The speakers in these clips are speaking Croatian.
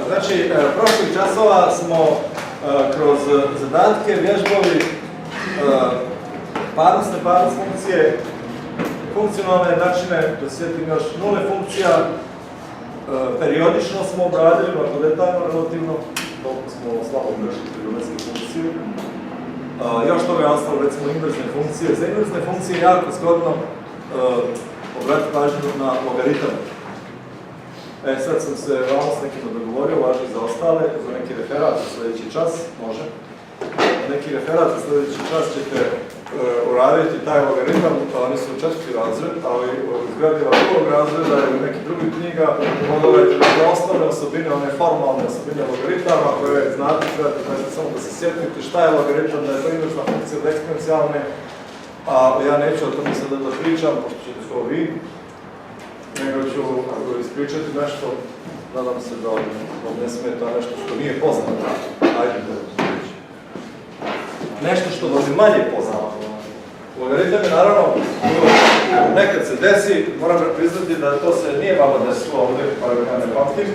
Znači, prošlih časova smo kroz zadatke vježbali parnosne funkcije, funkcionalne načine, da sjetim još nule funkcija, periodično smo obradili, ovako detaljno, relativno, toliko smo slabo prešli trigonometske funkcije. Još toga je ostalo, recimo, inverzne funkcije. Za inverzne funkcije je jako zgodno obratiti pažnju na logaritam. Sad sam se vamo s nekima dogovorio, važno za ostale, za neki referat za sljedeći čas, može. Neki referat za sljedeći čas ćete uraditi taj logaritam, oni su četvrti razred, ali u zgradima drugog razreda ili nekih drugih knjiga pogledajte na osnovne osobine, one formalne osobine logaritama koje znate, trebate samo da se sjetite šta je logaritam, da je to inverzna funkcija od eksponencijalne, a ja neću o tome sada da pričam, pošto ćete to vi, nego ću ispričati nešto, nadam se da vam ne smeta nešto što nije poznato. Ajde da pričam. Nešto što vam je manje poznato. Logaritam je naravno, nekad se desi, moram priznati da to se nije vama desilo ovdje, pa ja ne pamtim,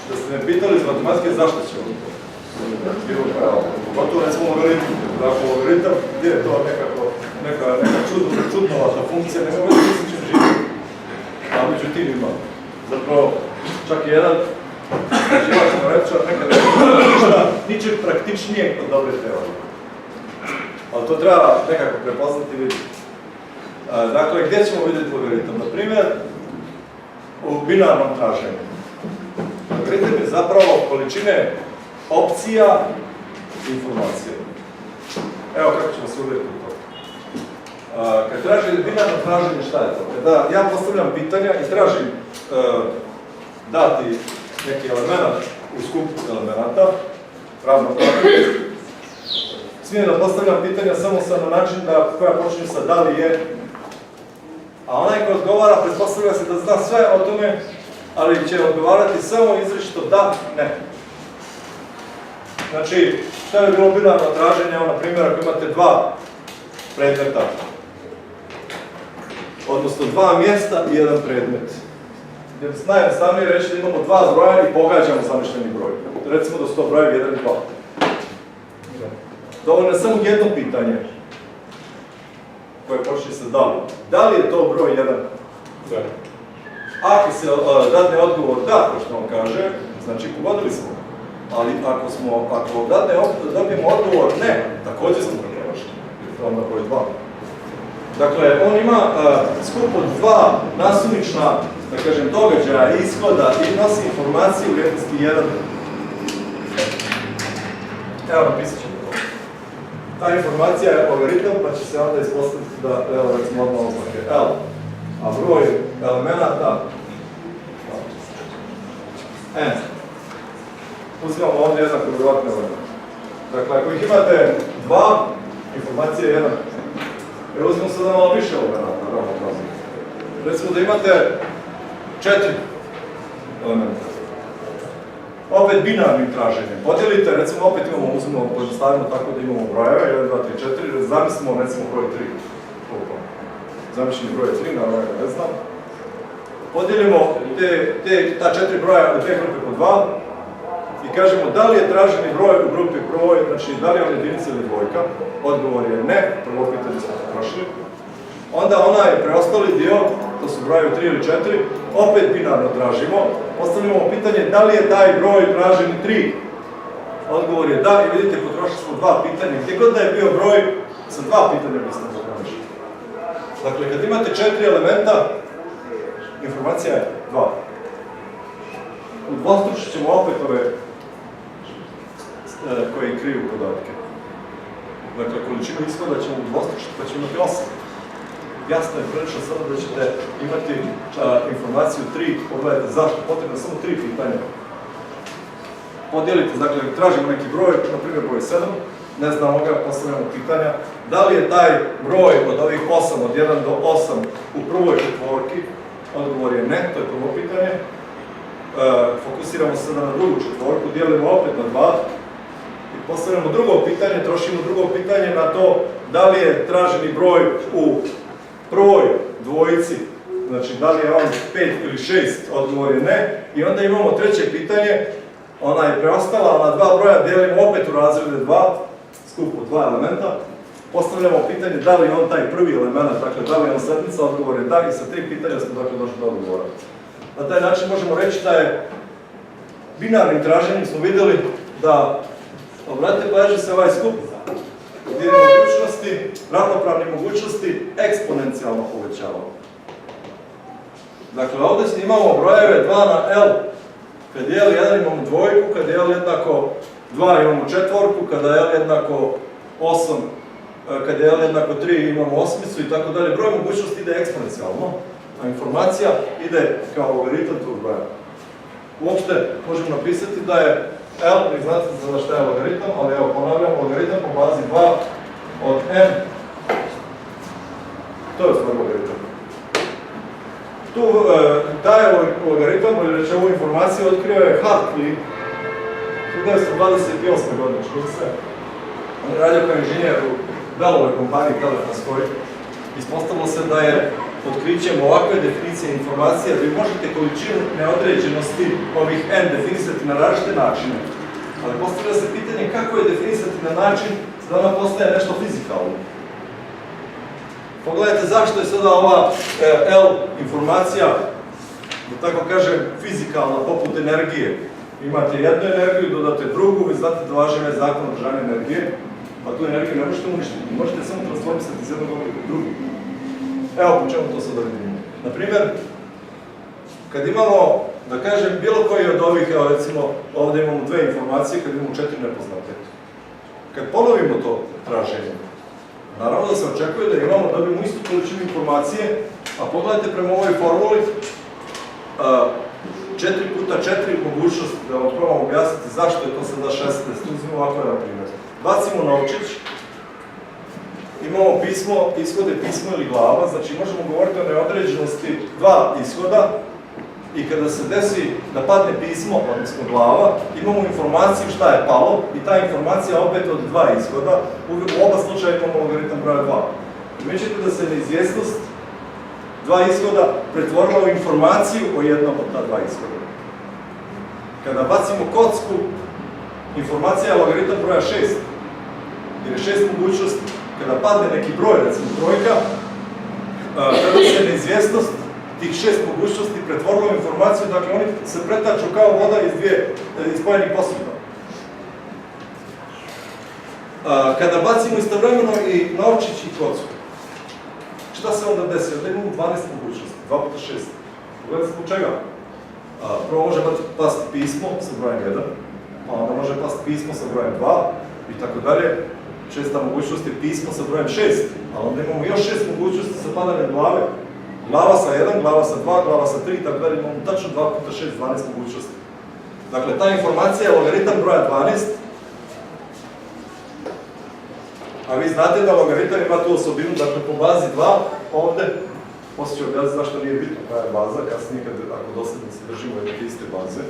da ste me pitali iz matematike zašto će ovo to. Pogotovo recimo logaritam. Dakle, logaritam, gdje je to neka čudnovata funkcija, nema već mislim čim živi. A međutim ima. Zapravo, čak i jedan živač teoretičar nekada ništa ničeg praktičnijeg od dobre teorije. Ali to treba nekako prepoznati i vidjeti. Dakle, gdje ćemo vidjeti logaritam? Na primjer, u binarnom traženju. Logaritam je zapravo količine opcija informacije. Evo kako ćemo se uvijeti u to. Kad tražim binarno traženje, šta je to? Kada ja postavljam pitanja i tražim dati neki element u skup elemenata, ravnopravno, smijem da postavljam pitanja samo na način koja počinje sa da li je, a onaj ko odgovara pretpostavlja se da zna sve o tome, ali će odgovarati samo izričito da, ne. Znači, šta je bilo binarno traženje? Evo, na primjer, ako imate dva predmeta, odnosno dva mjesta i jedan predmet. Najjednostavnije je reći da imamo dva zbroja i pogađamo zamišljeni broj. Recimo da su to brojevi 1 i 2. Dovoljno je samo jedno pitanje koje počne sa da li. Da li je to broj 1? Da. Ako se dadne odgovor da, kao što on kaže, znači pogodili smo. Ali ako dobijemo odgovor ne, također smo preprošli. To je onda broj 2. Dakle, on ima skup od dva nasumična, da kažem, događaja, ishoda i nosi informacije u vrijednosti 1. Evo, napisat ćemo to. Ta informacija je logaritam, pa će se onda ispostaviti da, evo, recimo odmah oznake L, a broj elemenata N. Uzimamo ovdje jedan kvadratni element. Dakle, ako ih imate dva, informacija je 1. Evo uzmemo sada malo više elemenata, ravnopravno. Recimo da imate 4 elementa. Opet binarnim traženjem. Podijelite, recimo opet uzmemo pojednostavljeno tako da imamo brojeve, 1, 2, 3, 4, zamislimo recimo broj 3. Zamišljeni broj 3, naravno ja ne znam. Podijelimo ta 4 broja u te grupe po 2 i kažemo da li je traženi broj u grupi prvoj, znači da li je on jedinica ili dvojka. Odgovor je ne, prvo pitanje smo potrošili. Onda onaj preostali dio, to su brojevi 3 ili 4, opet binarno tražimo. Postavljamo pitanje da li je taj broj traženi 3. Odgovor je da i vidite potrošili smo dva pitanja. Gdje god da je bio broj, sa dva pitanja bismo potrošili. Dakle, kad imate 4 elementa, informacija je 2. Udvostručit ćemo opet ove koje kriju podatke. Dakle, količinu ishoda ćemo udvostručiti pa ćemo imati 8. Jasno je prilično sada da ćete imati informaciju 3, pogledajte zašto, potrebno samo 3 pitanja. Podijelite, dakle, tražimo neki broj, na primjer broj 7, ne znamo ga, postavljamo pitanja. Da li je taj broj od ovih 8, od 1 do 8 u prvoj četvorki? Odgovor je ne, to je prvo pitanje. Fokusiramo se na drugu četvorku, dijelimo opet na 2 i postavljamo drugo pitanje, trošimo drugo pitanje na to da li je traženi broj u prvoj dvojici, znači da li je on 5 ili 6, odgovor je ne, i onda imamo treće pitanje, preostala, ona dva broja dijelimo opet u razrede 2, skup od 2 elementa, postavljamo pitanje da li je on taj prvi element, dakle da li je on sedmica, odgovor je da, i sa 3 pitanja smo dakle došli do odgovora. Na taj način možemo reći da je binarnim traženjem smo vidjeli da, obratite pažnju se ovaj skup, gdje je mogućnosti, ravnopravne mogućnosti eksponencijalno povećavamo. Dakle, ovdje imamo brojeve 2 na L, kad je L 1 imamo dvojku, kad je L jednako 2 imamo četvorku, kada je L jednako 8, kad je L jednako 3 imamo osmicu i tako dalje. Broj mogućnosti ide eksponencijalno, a informacija ide kao logaritam tog broja. Uopšte možemo napisati da je L, vi znate za šta je logaritam, ali evo ponavljam, logaritam po bazi 2 od n. To je stvar logaritam. Tu, taj logaritam, ili reći ovu informaciju, otkrio je Hartley 1928. godine, čuli se. On je radio kao inženjer u Bellovoj kompaniji telefonskoj. Ispostavilo se da je otkrićem ovakve definicije informacija da vi možete količinu neodređenosti ovih n definisati na različite načine. Ali postavlja se pitanje kako je definisati na način da ona postaje nešto fizikalno. Pogledajte zašto je sada ova L informacija, da tako kažem, fizikalna, poput energije. Imate jednu energiju, dodate drugu, vi znate da važi ovaj zakon održanja energije, pa tu energiju ne možete uništiti, možete samo transformisati iz jednog oblika u drugi. Evo po čemu to sad vidimo. Naprimjer, kad imamo, da kažem, bilo koji od ovih, evo recimo, ovdje imamo 2 informacije, kad imamo 4 nepoznate. Kad ponovimo to traženje, naravno da se očekuje da dobijemo istu količinu informacije, a pogledajte prema ovoj formuli, 4 puta 4 mogućnost, da vam probam objasniti zašto je to sada 16, uzmimo ovako na primjer. Bacimo novčić, imamo pismo, ishod je pismo ili glava, znači možemo govoriti o neodređenosti 2 ishoda i kada se desi da padne pismo, odnosno glava, imamo informaciju šta je palo i ta informacija opet od 2 ishoda, u oba slučaja imamo logaritam broja 2. Primećete da se neizvjesnost 2 ishoda pretvorila u informaciju o jednom od ta 2 ishoda. Kada bacimo kocku, informacija je logaritam broja 6, jer je 6 mogućnosti. Kada padne neki broj, recimo trojka, tada se neizvjesnost tih 6 mogućnosti pretvorila u informaciju, dakle oni se pretaču kao voda iz spojenih posuda. Kada bacimo istovremeno i novčić i kocku, šta se onda desi? Onda imamo 12 mogućnosti, 2 puta 6. Pogledajte zbog čega? Prvo može pasti pismo sa brojem 1, pa onda može pasti pismo sa brojem 2 i tako dalje. 6. mogućnost je pismo sa brojem 6, ali onda imamo još 6 mogućnosti sa padanjem glave. Glava sa 1, glava sa 2, glava sa 3 i tako dalje. Imamo tačno 2 puta 6, 12 mogućnosti. Dakle, ta informacija je logaritam broja 12, a vi znate da logaritam ima tu osobinu, dakle po bazi 2 ovde, poslije ću objasniti zašto nije bitno koja je baza, kasnije ako dosadno se držimo jedne iste baze.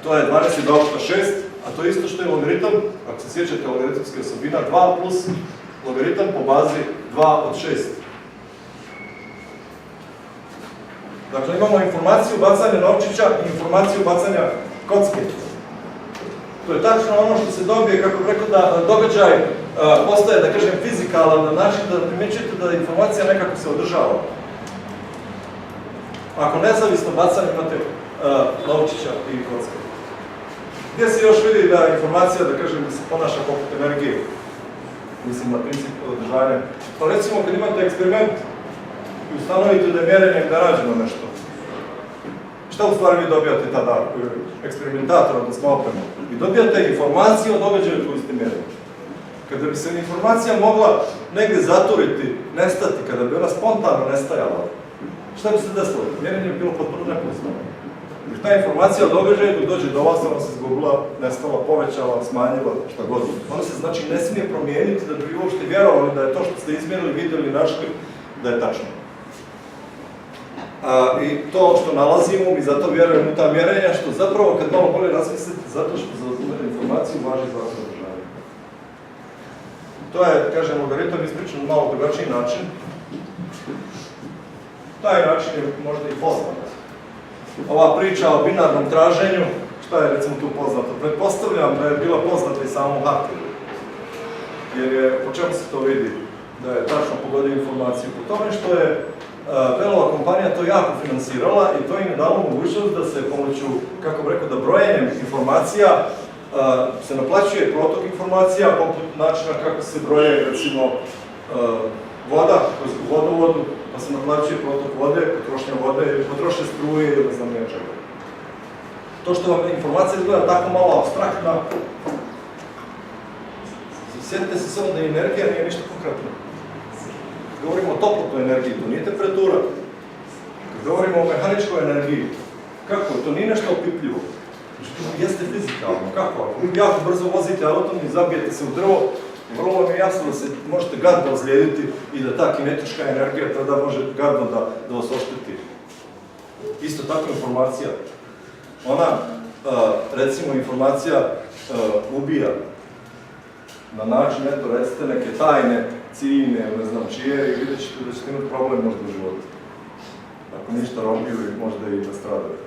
To je 12 i 2 puta 6, a to je isto što je logaritam, ako se sjećate logaritamske osobina, 2 plus logaritam po bazi 2 od 6. Dakle, imamo informaciju bacanja novčića i informaciju bacanja kocke. To je tačno ono što se dobije, kako bih rekao, da događaj postaje, da kažem, fizikalan na način da primjećujete da informacija nekako se održava. Ako nezavisno bacanje imate novčića i kocke. Gdje se još vidi da informacija, da kažem, da se ponaša poput energije? Mislim na princip održanja. Pa recimo, kad imate eksperiment i ustanovite da je mjerenjem da rađeno nešto, šta u stvari vi dobijate tada, eksperimentator, odnosno opremu? Vi dobijate informaciju o događaju koju ste mjerili. Kada bi se informacija mogla negdje zaturiti, nestati, kada bi ona spontano nestajala, šta bi se desilo? Mjerenje bi bilo potpuno nepoznano. Jer ta informacija o događaju dok dođe do vas, ona se izgubila, nestala, povećala, smanjila, šta god. Ona se znači ne smije promijeniti da bi vi uopšte vjerovali da je to što ste izmjerili, vidjeli, našli, da je tačno. I to što nalazimo, mi zato vjerujemo u ta mjerenja, što zapravo kad malo bolje razmislite, zato što za razumete informaciju važi za održavanje. To je, kažem, logaritam ispričan na malo drugačiji način. Taj način je možda i poznat. Ova priča o binarnom traženju, šta je recimo tu poznato? Pretpostavljam da je bila poznata i samom hakeru. Jer je, po čemu se to vidi? Da je tačno pogodio informaciju. Po tome što je Bellova kompanija to jako finansirala i to im je dalo mogućnost da se pomoću, kako bih rekao, da brojenjem informacija se naplaćuje protok informacija poput načina kako se broje, recimo, voda kroz vodovodu, pa se naplaćuje protok vode, potrošnja vode ili potrošnja struje ili ne znam nečega. To što vam informacija izgleda tako malo abstraktna, sjetite se samo da energija nije ništa konkretno. Govorimo o toplotnoj energiji, to nije temperatura. Kad govorimo o mehaničkoj energiji, kako? To nije nešto opipljivo. Jeste fizikalno, kako? Ako jako brzo vozite autom i zabijete se u drvo, vrlo vam je jasno da se možete gadno ozlijediti i da ta kinetička energija tada može gadno da vas ošteti. Isto tako informacija. Ona, recimo, informacija ubija na način, eto, recite neke tajne, cijine, ne znam čije, i vidjet ćete da ćete imati problem možda u životu. Ako ništa robiju, možda i da stradaju.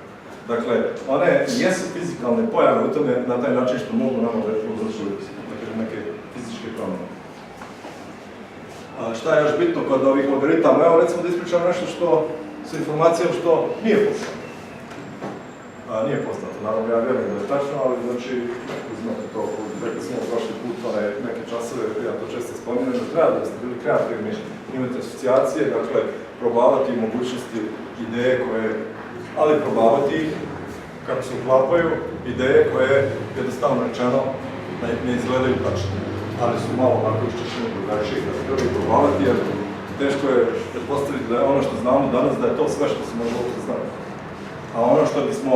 Dakle, one jesu fizikalne pojave u tome na taj način što mogu nama uzročiti neke fizičke promjene. Šta je još bitno kod ovih logaritama? Evo, recimo da ispričam nešto što s informacijom što nije poznato. Nije poznato, naravno ja vjerujem da je tačno, ali znači, uzmete to, rekli smo prošli put, neke časove, ja to često spominjem, da treba da ste bili kreativni, imate asocijacije, dakle, probavati mogućnosti, ideje koje, ali probavati ih, kako se uklapaju, ideje koje, jednostavno rečeno, ne izgledaju tačno, ali su malo onako iščešćene drugačije, da se treba probavati, jer teško je pretpostaviti da je ono što znamo danas, da je to sve što se može ovdje znati. A ono što bismo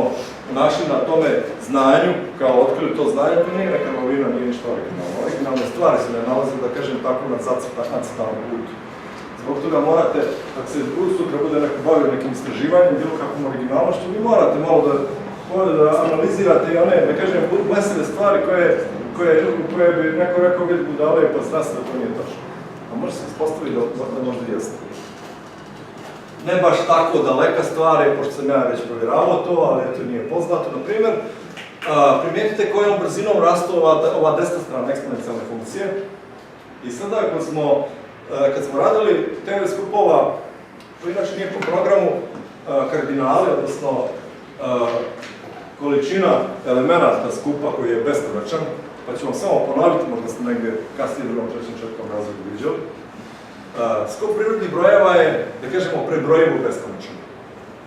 našli na tome znanju, kao otkrili to znanje, to nije neka novina, nije ništa originalno. Originalne stvari se ne nalaze, da kažem tako, na zacrtanom putu. Zbog toga morate, ako se sutra bude neko bavio nekim istraživanjem, bilo kakvom originalnošću, vi morate malo da analizirate i one, da kažem, blesave stvari koje bi neko rekao vidjeti budale, pa zna se da to nije tačno. A može se ispostaviti da možda jeste. Ne baš tako daleka stvar, pošto sam ja već provjeravao to, ali eto nije poznato. Naprimjer, primijetite kojom brzinom rastu ova desna strana eksponencijalne funkcije. I sada kad smo radili teoriju skupova, to inače nije po programu kardinali, odnosno količina elemenata skupa koji je beskonačan, pa ću vam samo ponoviti, možda ste negdje kasnije drugom, trećem, četvrtom razredu viđali. Skup prirodnih brojeva je, da kažemo, prebrojivo beskonačno.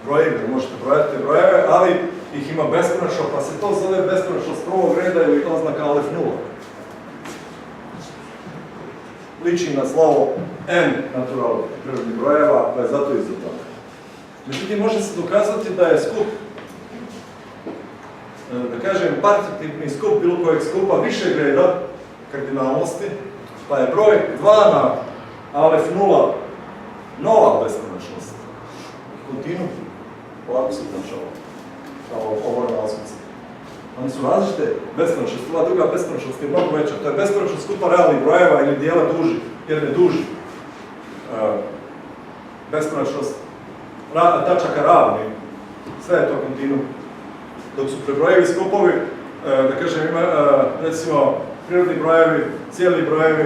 Brojevi, možete brojati te brojeve, ali ih ima beskonačno, pa se to zove beskonačnost prvog reda ili oznaka alef nula. Liči na slovo n natural prirodnih brojeva, pa je zato izotak. Međutim, može se dokazati da je skup, da kažem, partitivni skup bilo kojeg skupa višeg reda kardinalnosti, pa je broj 2 na alef nula nova beskonačnost. Kontinuum, ovako se značava, kao ovo na osmici. Oni su različite beskonačnosti, ova druga beskonačnost je mnogo veća. To je beskonačnost skupa realnih brojeva ili dijela duži, jedne duži. Beskonačnost tačaka ravni, sve je to kontinuum. Dok su prebrojevi skupovi, da kažem, ima, recimo, prirodni brojevi, cijeli brojevi,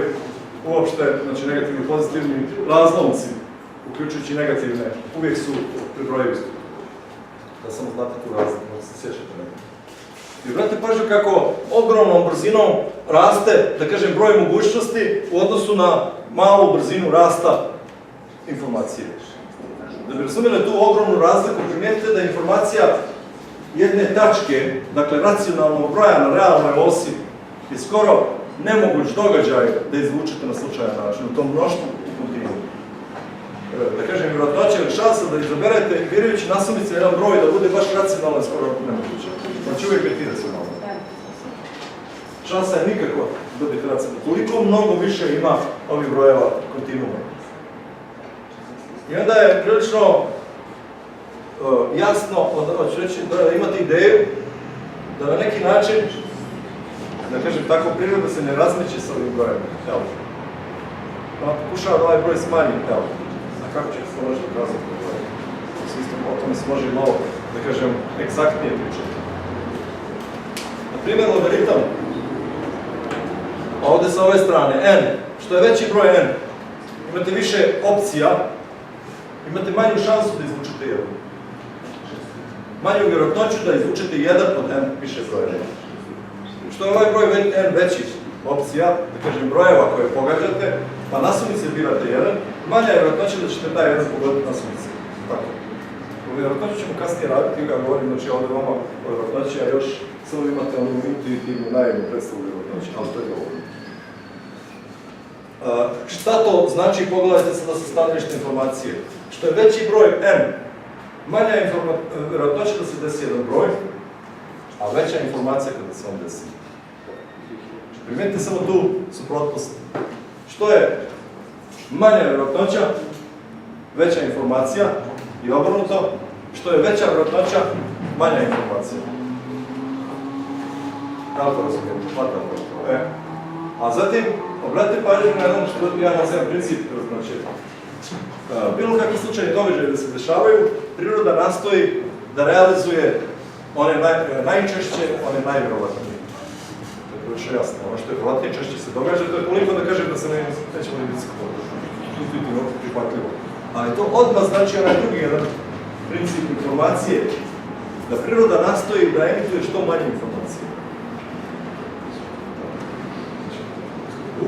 uopšte, znači negativni i pozitivni razlomci, uključujući negativne, uvijek su prebrojevi skupovi. Da samo znate tu razliku, da se sjećate nekako. I obratite pažnju kako ogromnom brzinom raste, da kažem, broj mogućnosti u odnosu na malu brzinu rasta informacije. Da bi razumjeli tu ogromnu razliku, primijetite da informacija jedne tačke, dakle racionalnog broja na realnoj osi, je skoro nemoguć događaj da izvučete na slučajan način u tom mnoštvu i kontinuumu. Da kažem, vjerojatnoća ili šansa da izaberete, vjerujući nasumice jedan broj da bude baš racionalan, skoro nemoguće. Znači uvijek biti racionalno. Šansa je nikako da biti racionalno. Koliko mnogo više ima ovih brojeva kontinuuma. I onda je prilično jasno, hoću reći, da imate ideju da na neki način, da kažem tako, priroda se ne razmeće sa ovim brojem. Evo. Ona pokušava da ovaj broj smanji. Evo. A kako će se to možda dokazati u broju? O tome se može malo, da kažem, egzaktnije pričati. primjer logaritam, a ovdje sa ove strane, n, što je veći broj n, imate više opcija, imate manju šansu da izvučete jedan. Manju vjerojatnoću da izvučete jedan od n više brojeva. Što je ovaj broj n veći opcija, da kažem brojeva koje pogađate, pa nasumice birate jedan, manja je vjerojatnoća da ćete taj jedan pogoditi nasumice. Tako. U vjerojatnoću ćemo kasnije raditi, ja govorim, znači ovdje vama o vjerojatnoći, a još samo imate onu intuitivnu naivnu predstavu vjerojatnoći, ali to je dovoljno. Šta to znači, pogledajte sada sa stanovišta informacije. Što je veći broj n, manja je vjerojatnoća da se desi jedan broj, a veća je informacija kada se on desi. Primijetite samo tu suprotnost. Što je manja vjerojatnoća, veća informacija i obrnuto, što je veća vjerojatnoća, manja informacija. Kako to razumijete? A zatim, obratite pažnju na jedan što ja nazivam princip vjerojatnoće. Bilo kakvi slučajni događaji da se dešavaju, priroda nastoji da realizuje one najčešće, one najvjerovatnije. To je prilično jasno. Ono što je vjerovatnije češće se događa, to je toliko da kažem da se nećemo ni biti intuitivno prihvatljivo. Ali to odmah znači onaj drugi jedan princip informacije, da priroda nastoji da emituje što manje informacije.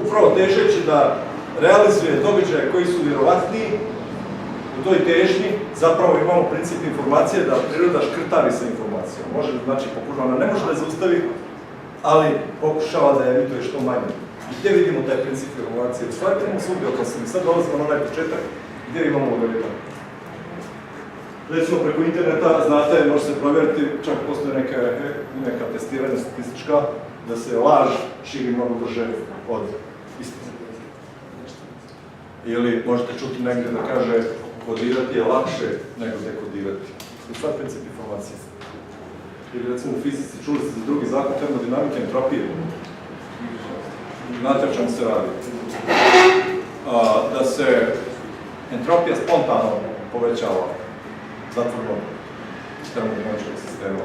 Upravo težeći da realizuje događaje koji su vjerovatniji, u toj težnji zapravo imamo princip informacije da priroda škrtavi sa informacijom. Može, znači, ona ne može da je zaustavi, ali pokušava da je emituje što manje. I gdje vidimo taj princip informacije? U stvari imamo svugdje oko sebe. Sad dolazimo na onaj početak gdje imamo logaritam. Recimo preko interneta, znate, može se provjeriti, čak postoje neka testiranja statistička, da se laž širi mnogo brže od istine. Ili možete čuti negdje da kaže kodirati je lakše nego dekodirati. To je sad princip informacije. Ili recimo u fizici čuli ste za drugi zakon termodinamike entropije. Znate o čemu se radi? Da se entropija spontano povećava zatvornom termodinamičkog sistema.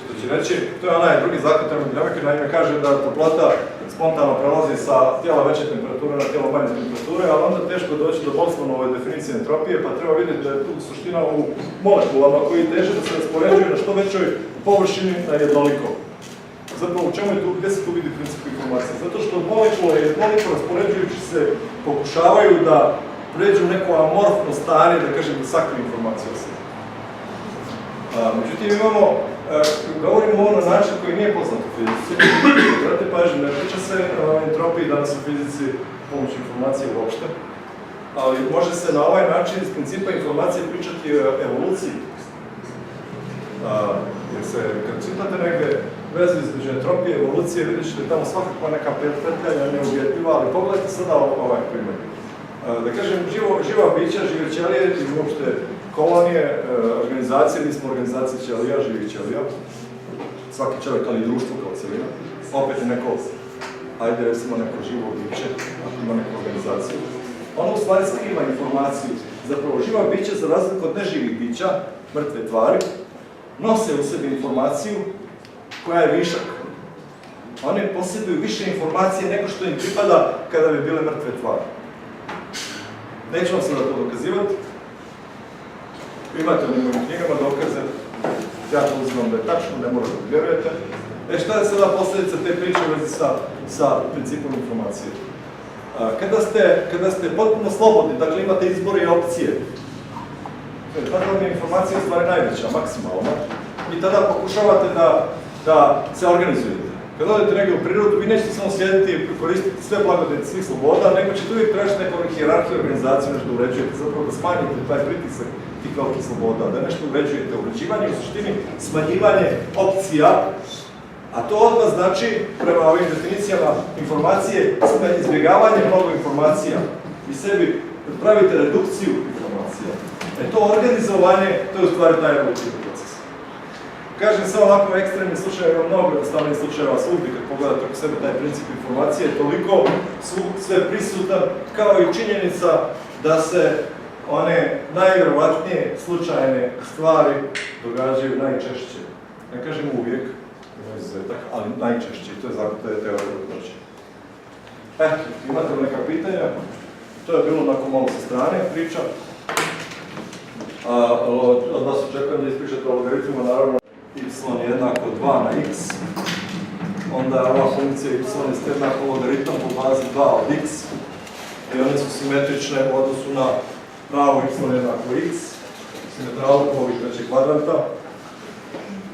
Što će reći, to je onaj drugi zakon termodinamike, naime kaže da toplota spontano prelazi sa tijela veće temperature na tijelo manje temperature, ali onda teško doći do Boltzmannove definicije entropije, pa treba vidjeti da je tu suština u molekulama koji teže da se raspoređuju na što većoj površini na jednoliko. Zapravo, u čemu je tu, gdje se tu vidi princip informacije? Zato što molekule jednoliko raspoređujući se pokušavaju da pređu neko amorfno stanje, da kažem, da sakriju informaciju o sebi. Međutim, imamo, govorimo ovo na način koji nije poznat u fizici. Brate pažnje, ne priča se o entropiji danas u fizici pomoću informacije uopšte, ali može se na ovaj način iz principa informacije pričati o evoluciji. Jer se, kad čitate negdje vezu između entropije i evolucije, vidjet ćete tamo svakakva neka petljanja neuvjetljiva, ali pogledajte sada ovaj primjer. Da kažem, živa bića, žive ćelije i uopšte kolonije, organizacije, mi smo organizacije ćelija, živih ćelija, svaki čovjek, ali i društvo kao cijelina, opet je neko, ajde recimo neko živo biće, ako ima neku organizaciju, ono u stvari skriva informaciju. Zapravo, živa bića, za razliku od neživih bića, mrtve tvari, nose u sebi informaciju koja je višak. One posjeduju više informacije nego što im pripada kada bi bile mrtve tvari. Neću vam sada to dokazivati. Imate u njegovim knjigama dokaze. Ja to uzimam da je tačno, ne morate da vjerujete. Šta je sada posljedica te priče u vezi sa principom informacije? Kada ste potpuno slobodni, dakle imate izbor i opcije, tada vam je informacija u stvari najveća, maksimalna, i tada pokušavate da se organizujete. Kad odete negdje u prirodu, vi nećete samo sjediti i koristiti sve blagodati svih sloboda, nego ćete uvijek tražiti neku hijerarhiju organizaciju, nešto uređujete, zapravo da smanjite taj pritisak tih velikih sloboda, da nešto uređujete. Uređivanje u suštini smanjivanje opcija, a to odmah znači, prema ovim definicijama informacije, izbjegavanje mnogo informacija. Vi sebi pravite redukciju informacija. To organizovanje, to je u stvari taj evolutivni proces. Kažem samo ovako ekstremni slučaje, ima mnogo jednostavnih slučajeva svugdje, kad pogledate oko sebe taj princip informacije, toliko sve prisutan, kao i činjenica da se one najvjerovatnije slučajne stvari događaju najčešće. Ne kažem uvijek, ima izuzetak, ali najčešće, to je zakon, to je teorija vjerovatnoće. Eto, imate li neka pitanja? To je bilo onako malo sa strane priča. Od vas očekujem da ispričate o logaritmima, naravno y je jednako 2 na x, onda je ova funkcija y je jednako logaritam po bazi 2 od x i one su simetrične u odnosu na pravo y jednako x, simetralu po ovih trećeg kvadranta.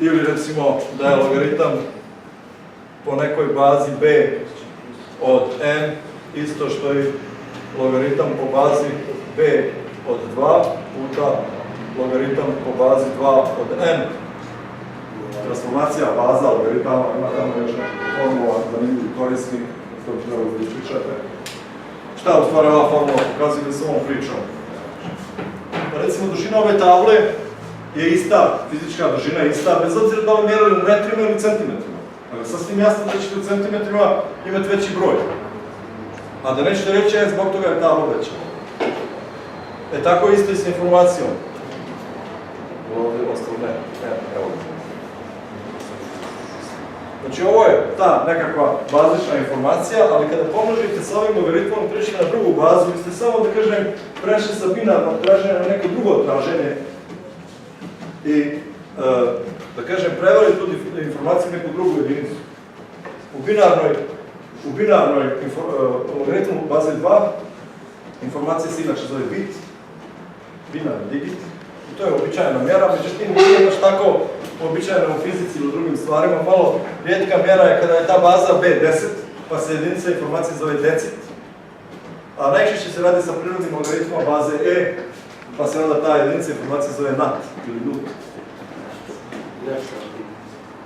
Ili recimo da je logaritam po nekoj bazi b od n isto što i logaritam po bazi b od 2 puta logaritam po bazi 2 od n. Transformacija baza logaritama, ima tamo još nekih formula, zanimljivi korisnik, što bi trebalo da ispričate. Šta u stvari ova formula pokazuje da s ovom pričom? Recimo, dužina ove table je ista, fizička dužina je ista, bez obzira da li mjerili u metrima ili centimetrima. Dakle, sasvim jasno da ćete u centimetrima imati veći broj. A da nećete reći, zbog toga je tabla veća. Tako isto i s informacijom. Ovdje ostalo ne, evo. Znači, ovo je ta nekakva bazična informacija, ali kada pomnožite sa ovim logaritmom i prešli na drugu bazu, vi ste samo, da kažem, prešli sa binarnog traženja na neko drugo traženje i, da kažem, preveli tu informaciju neku drugu jedinicu. U binarnoj logaritmu baze 2 informacija se inače zove bit, binarni digit, i to je običajna mjera, međutim, nije baš tako običajno u fizici ili u drugim stvarima. Malo rijetka mjera je kada je ta baza B10, pa se jedinica informacije zove decit, a najčešće se radi sa prirodnim logaritmima baze E, pa se onda ta jedinica informacije zove nat ili nut.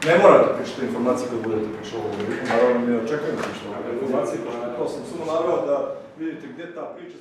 Ne morate pričati informacije kad budete pričali o logaritmu, naravno ne očekujem da pričate o informacije, to sam samo naveo da vidite gdje ta priča